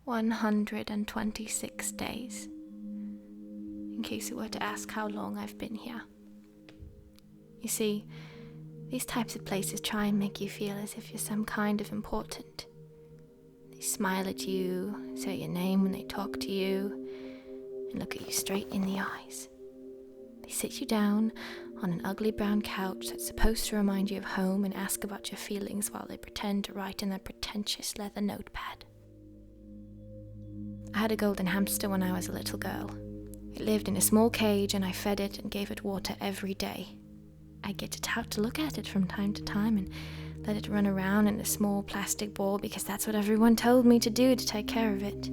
126 days. In case you were to ask how long I've been here. You see, these types of places try and make you feel as if you're some kind of important. They smile at you, say your name when they talk to you, and look at you straight in the eyes. They sit you down on an ugly brown couch that's supposed to remind you of home and ask about your feelings while they pretend to write in their pretentious leather notepad. I had a golden hamster when I was a little girl. It lived in a small cage and I fed it and gave it water every day. I'd get it out to look at it from time to time and let it run around in a small plastic ball because that's what everyone told me to do to take care of it.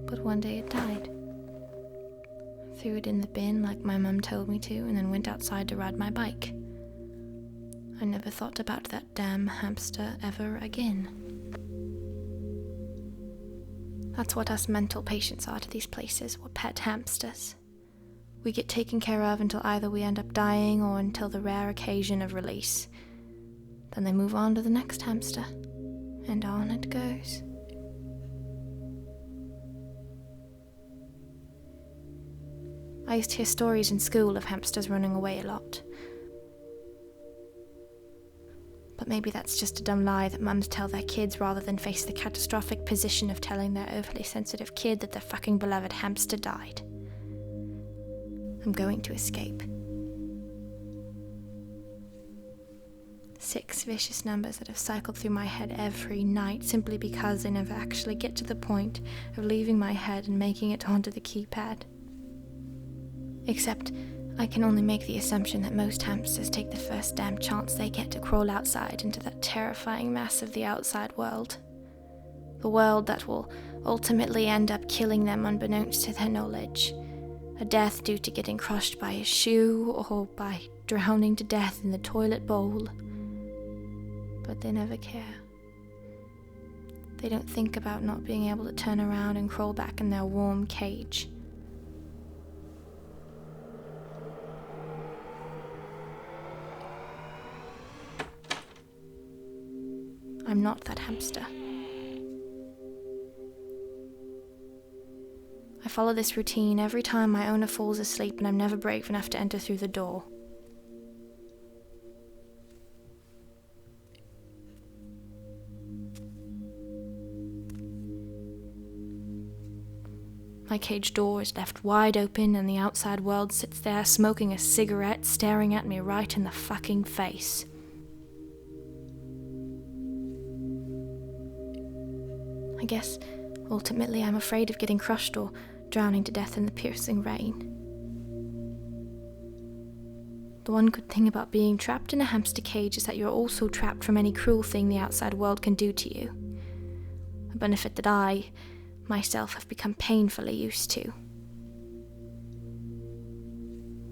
But one day it died. I threw it in the bin like my mum told me to and then went outside to ride my bike. I never thought about that damn hamster ever again. That's what us mental patients are to these places, we're pet hamsters. We get taken care of until either we end up dying or until the rare occasion of release. Then they move on to the next hamster, and on it goes. I used to hear stories in school of hamsters running away a lot. But maybe that's just a dumb lie that mums tell their kids rather than face the catastrophic position of telling their overly sensitive kid that their fucking beloved hamster died. I'm going to escape. 6 vicious numbers that have cycled through my head every night simply because they never actually get to the point of leaving my head and making it onto the keypad. Except, I can only make the assumption that most hamsters take the first damn chance they get to crawl outside into that terrifying mass of the outside world. The world that will ultimately end up killing them unbeknownst to their knowledge. A death due to getting crushed by a shoe or by drowning to death in the toilet bowl. But they never care. They don't think about not being able to turn around and crawl back in their warm cage. I'm not that hamster. I follow this routine every time my owner falls asleep and I'm never brave enough to enter through the door. My cage door is left wide open and the outside world sits there smoking a cigarette, staring at me right in the fucking face. I guess, ultimately, I'm afraid of getting crushed or drowning to death in the piercing rain. The one good thing about being trapped in a hamster cage is that you're also trapped from any cruel thing the outside world can do to you. A benefit that I, myself, have become painfully used to.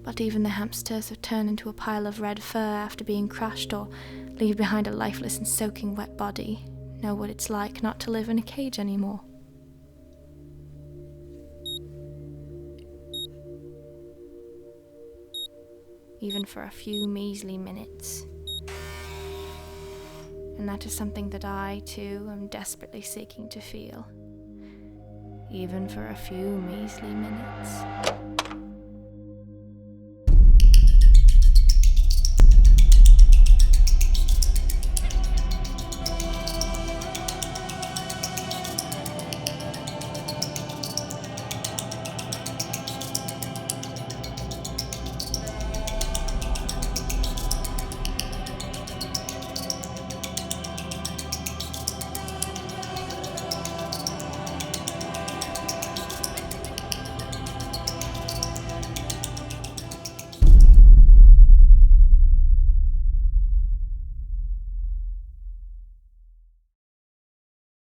But even the hamsters that turn into a pile of red fur after being crushed or leave behind a lifeless and soaking wet body know what it's like not to live in a cage anymore. Even for a few measly minutes. And that is something that I, too, am desperately seeking to feel. Even for a few measly minutes.